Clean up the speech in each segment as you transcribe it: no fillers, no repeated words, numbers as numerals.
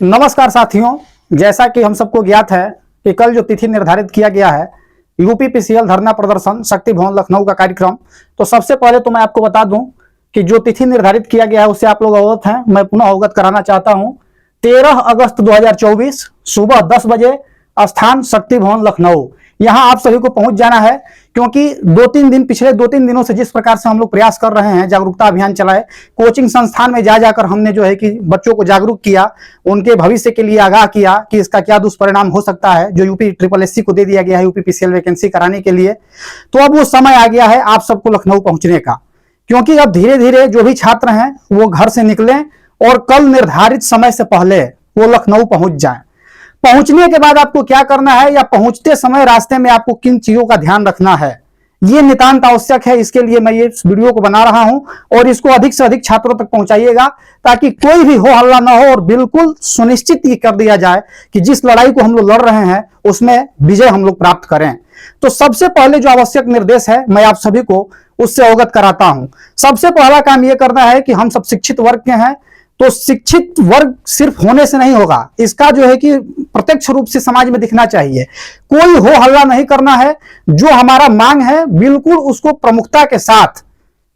नमस्कार साथियों, जैसा कि हम सबको ज्ञात है कि कल जो तिथि निर्धारित किया गया है यूपीपीसीएल धरना प्रदर्शन शक्ति भवन लखनऊ का कार्यक्रम, तो सबसे पहले तो मैं आपको बता दूं कि जो तिथि निर्धारित किया गया है उससे आप लोग अवगत हैं। मैं पुनः अवगत कराना चाहता हूं। 13 अगस्त 2024 सुबह 10 बजे, स्थान शक्ति भवन लखनऊ। यहां आप सभी को पहुंच जाना है, क्योंकि पिछले 2-3 दिनों से जिस प्रकार से हम लोग प्रयास कर रहे हैं, जागरूकता अभियान चलाए, कोचिंग संस्थान में जा जाकर हमने जो है कि बच्चों को जागरूक किया, उनके भविष्य के लिए आगाह किया कि इसका क्या दुष्परिणाम हो सकता है जो यूपी SSSC को दे दिया गया है यूपीपीसीएल वैकेंसी कराने के लिए। तो अब वो समय आ गया है आप सबको लखनऊ पहुंचने का, क्योंकि अब धीरे धीरे जो भी छात्र हैं वो घर से निकलें और कल निर्धारित समय से पहले वो लखनऊ पहुंच जाएं। पहुंचने के बाद आपको क्या करना है, या पहुंचते समय रास्ते में आपको किन चीजों का ध्यान रखना है, ये नितांत आवश्यक है। इसके लिए मैं ये वीडियो को बना रहा हूं और इसको अधिक से अधिक छात्रों तक पहुंचाइएगा, ताकि कोई भी हो हल्ला ना हो और बिल्कुल सुनिश्चित ये कर दिया जाए कि जिस लड़ाई को हम लोग लड़ रहे हैं उसमें विजय हम लोग प्राप्त करें। तो सबसे पहले जो आवश्यक निर्देश है मैं आप सभी को उससे अवगत कराता हूं। सबसे पहला काम यह करना है कि हम सब शिक्षित वर्ग के हैं, तो शिक्षित वर्ग सिर्फ होने से नहीं होगा, इसका जो है कि प्रत्यक्ष रूप से समाज में दिखना चाहिए। कोई हो हल्ला नहीं करना है। जो हमारा मांग है बिल्कुल उसको प्रमुखता के साथ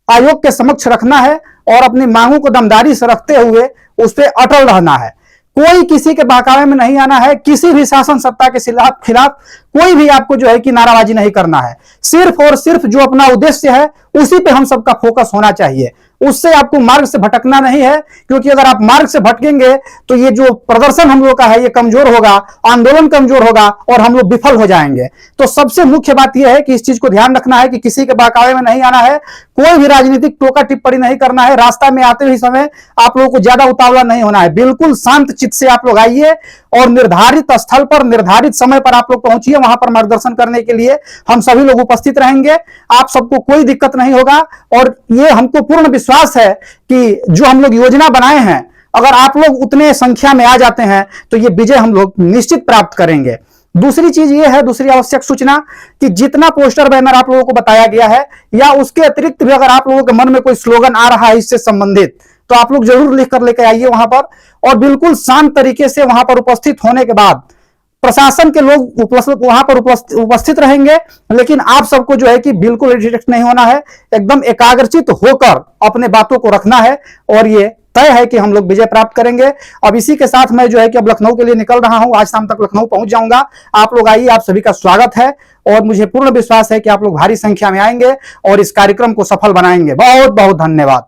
आयोग के समक्ष रखना है और अपनी मांगों को दमदारी से रखते हुए उस पर अटल रहना है। कोई किसी के बहकावे में नहीं आना है। किसी भी शासन सत्ता के खिलाफ कोई भी आपको जो है कि नाराबाजी नहीं करना है। सिर्फ और सिर्फ जो अपना उद्देश्य है उसी पे हम सबका फोकस होना चाहिए। उससे आपको मार्ग से भटकना नहीं है, क्योंकि अगर आप मार्ग से भटकेंगे तो ये जो प्रदर्शन हम लोग का है ये कमजोर होगा, आंदोलन कमजोर होगा और हम लोग विफल हो जाएंगे। तो सबसे मुख्य बात यह है कि इस चीज को ध्यान रखना है कि किसी के बहकावे में नहीं आना है, कोई भी राजनीतिक टोका टिप्पणी नहीं करना है। रास्ता में आते हुए समय आप लोगों को ज्यादा उतावला नहीं होना है। बिल्कुल शांत चित्त से आप लोग आइए और निर्धारित स्थल पर निर्धारित समय पर आप लोग पहुंचिए। वहां पर मार्गदर्शन करने के लिए हम सभी लोग उपस्थित रहेंगे। आप सबको कोई दिक्कत नहीं होगा और ये हमको पूर्ण विश्वास है कि जो हम लोग योजना बनाए हैं, अगर आप लोग उतने संख्या में आ जाते हैं तो ये विजय हम लोग निश्चित प्राप्त करेंगे। दूसरी चीज ये है, दूसरी आवश्यक सूचना, कि जितना पोस्टर बैनर आप लोगों को बताया गया है या उसके अतिरिक्त भी अगर आप लोगों के मन में कोई स्लोगन आ रहा है इससे संबंधित, तो आप लोग जरूर लिख कर लेकर आइए वहां पर। और बिल्कुल शांत तरीके से वहां पर उपस्थित होने के बाद प्रशासन के लोग वहां पर उपस्थित रहेंगे, लेकिन आप सबको जो है कि बिल्कुल डिस्ट्रैक्ट नहीं होना है। एकदम एकाग्रचित होकर अपने बातों को रखना है और ये तय है कि हम लोग विजय प्राप्त करेंगे। अब इसी के साथ मैं जो है कि अब लखनऊ के लिए निकल रहा हूं। आज शाम तक लखनऊ पहुंच जाऊंगा। आप लोग आइए, आप सभी का स्वागत है और मुझे पूर्ण विश्वास है कि आप लोग भारी संख्या में आएंगे और इस कार्यक्रम को सफल बनाएंगे। बहुत बहुत धन्यवाद।